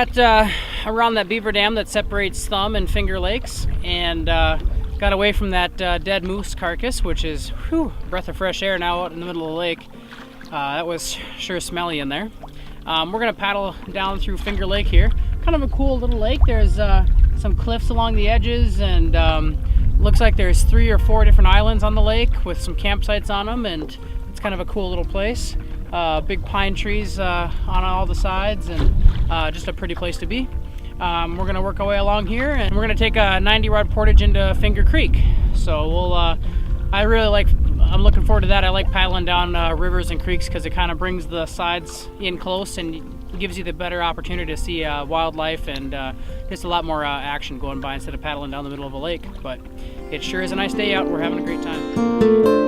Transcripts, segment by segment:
got around that beaver dam that separates Thumb and Finger Lakes, and got away from that dead moose carcass, which is a breath of fresh air now out in the middle of the lake. That was sure smelly in there. We're going to paddle down through Finger Lake here. Kind of a cool little lake. There's some cliffs along the edges, and looks like there's 3 or 4 different islands on the lake with some campsites on them, and it's kind of a cool little place. Big pine trees on all the sides, and just a pretty place to be. We're going to work our way along here, and we're going to take a 90-rod portage into Finger Creek. So we'll, I'm looking forward to that. I like paddling down rivers and creeks because it kind of brings the sides in close and gives you the better opportunity to see wildlife and just a lot more action going by instead of paddling down the middle of a lake. But it sure is a nice day out. We're having a great time.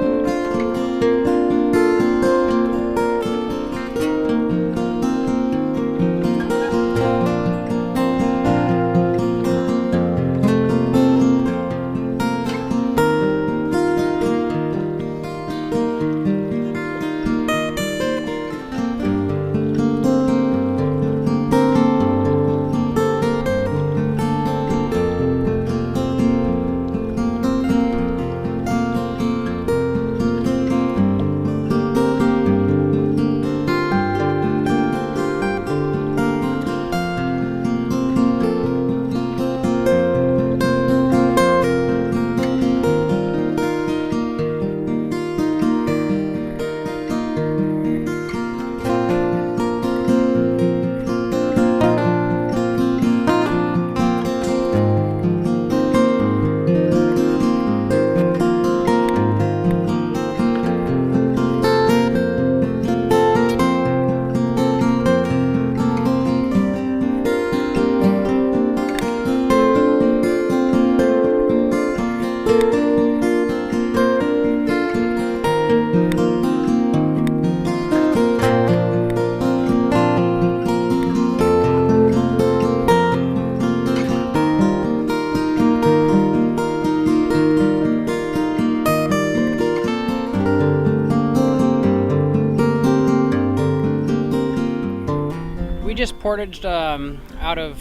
Just portaged out of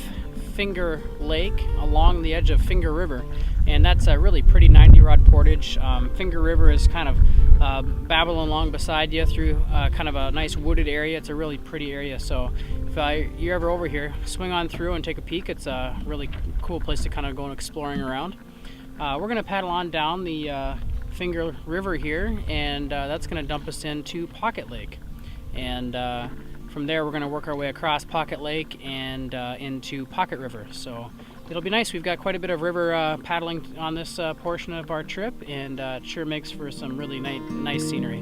Finger Lake along the edge of Finger River, and that's a really pretty 90-rod portage. Finger River is kind of babbling along beside you through kind of a nice wooded area. It's a really pretty area, so if you're ever over here, swing on through and take a peek. It's a really cool place to kind of go exploring around. We're going to paddle on down the Finger River here, and that's going to dump us into Pocket Lake, and from there we're going to work our way across Pocket Lake and into Pocket River. So it'll be nice. We've got quite a bit of river paddling on this portion of our trip, and it sure makes for some really nice scenery.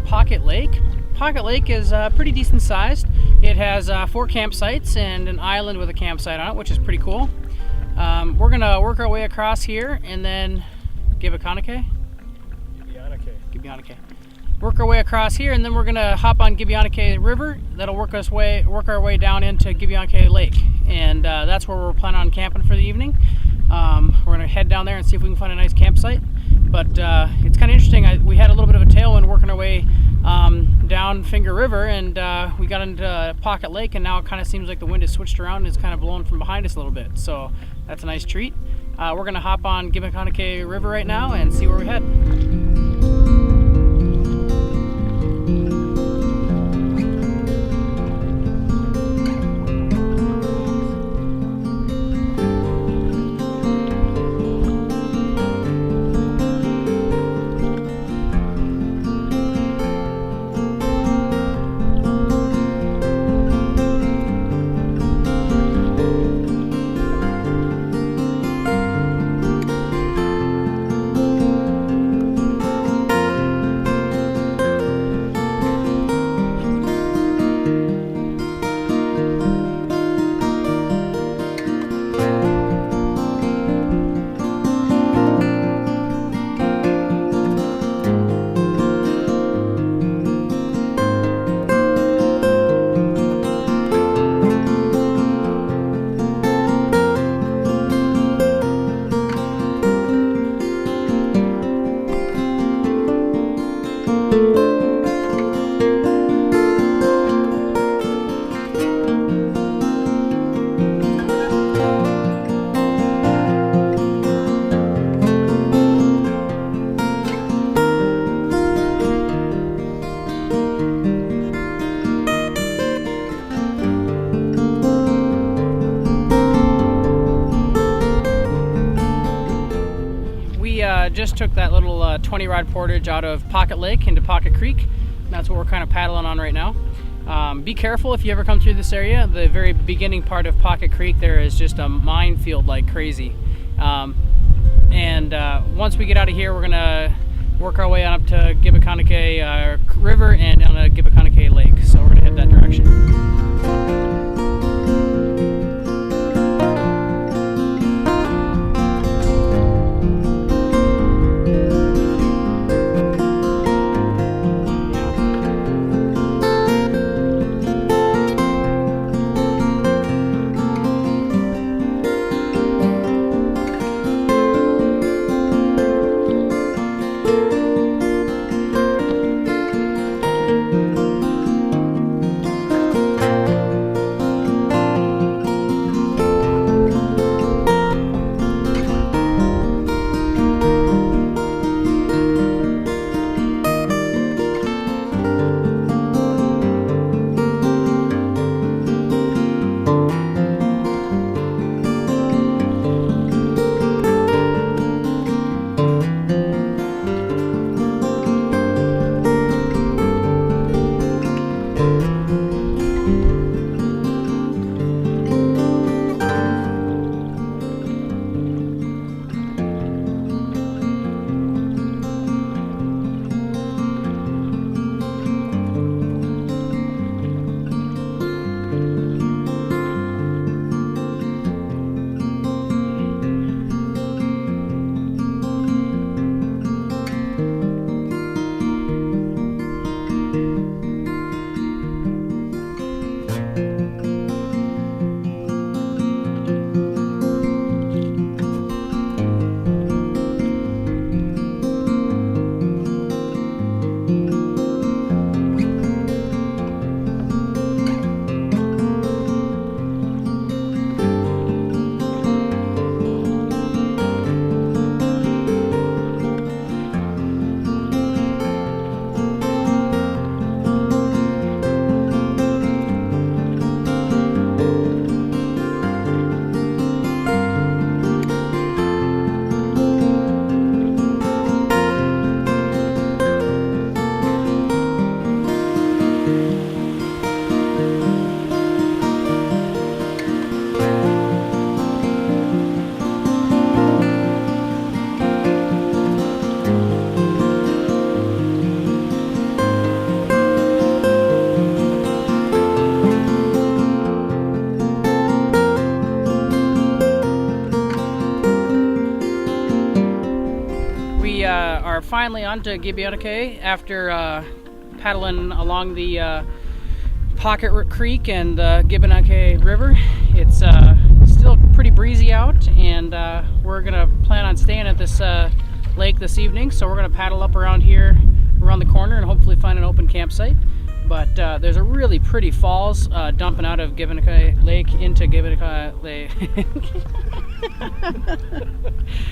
Pocket Lake. Pocket Lake is pretty decent sized. It has 4 campsites and an island with a campsite on it, which is pretty cool. We're gonna work our way across here and then Gibanake. Work our way across here, and then we're gonna hop on Gibanake River. That'll work our way down into Gibanake Lake, and that's where we're planning on camping for the evening. We're gonna head down there and see if we can find a nice campsite. But it's kind of interesting. We had a little bit of a tailwind working our way down Finger River, and we got into Pocket Lake, and now it kind of seems like the wind has switched around and it's kind of blowing from behind us a little bit. So that's a nice treat. We're gonna hop on Gibanake River right now and see where we head. Just took that little 20-rod portage out of Pocket Lake into Pocket Creek. That's what we're kind of paddling on right now. Be careful if you ever come through this area. The very beginning part of Pocket Creek there is just a minefield like crazy. Once we get out of here, we're gonna work our way on up to Gibanake River and down to Gibanake Lake. So we're gonna head that direction. finally onto Ge-be-on-e-quet after paddling along the Pocket Creek and the Gibanake River. It's still pretty breezy out, and we're gonna plan on staying at this lake this evening. So we're gonna paddle up around here, around the corner, and hopefully find an open campsite. But there's a really pretty falls dumping out of Gibanake Lake into Gibanake Lake.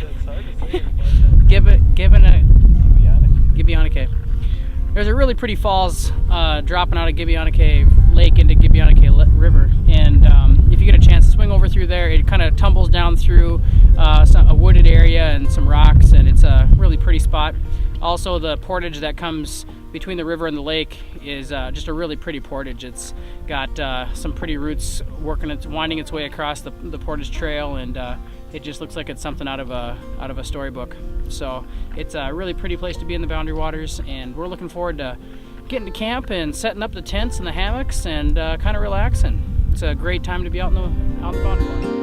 That's hard to say. Ge-be-on-e-quet. There's a really pretty falls dropping out of Gibanake Lake into Gibanake River, and if you get a chance to swing over through there, it kind of tumbles down through a wooded area and some rocks, and it's a really pretty spot. Also, the portage that comes between the river and the lake is just a really pretty portage. It's got some pretty roots winding its way across the portage trail, and it just looks like it's something out of a storybook. So it's a really pretty place to be in the Boundary Waters, and we're looking forward to getting to camp and setting up the tents and the hammocks and kind of relaxing. It's a great time to be out in the Boundary Waters.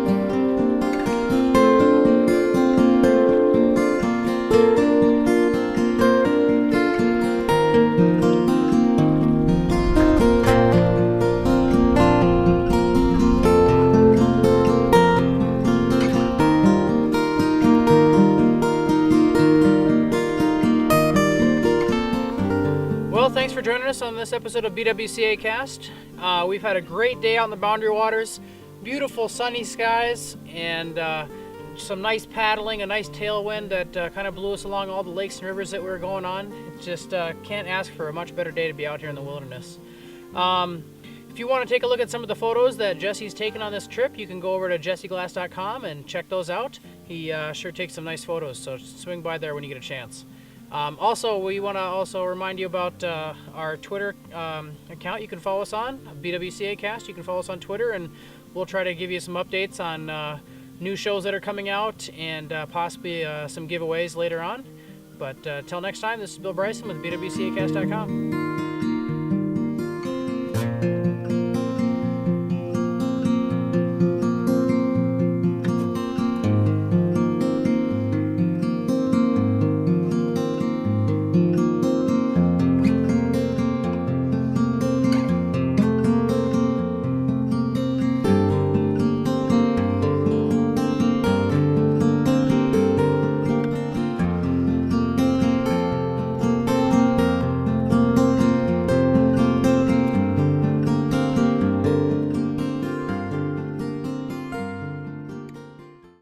Well, thanks for joining us on this episode of BWCA Cast. We've had a great day out in the Boundary Waters, beautiful sunny skies, and some nice paddling, a nice tailwind that kind of blew us along all the lakes and rivers that we were going on. Just can't ask for a much better day to be out here in the wilderness. If you want to take a look at some of the photos that Jesse's taken on this trip, you can go over to jesseglass.com and check those out. He sure takes some nice photos, so swing by there when you get a chance. Also, we want to remind you about our Twitter account you can follow us on, BWCA Cast. You can follow us on Twitter, and we'll try to give you some updates on new shows that are coming out and possibly some giveaways later on. But till next time, this is Bill Bryson with BWCAcast.com.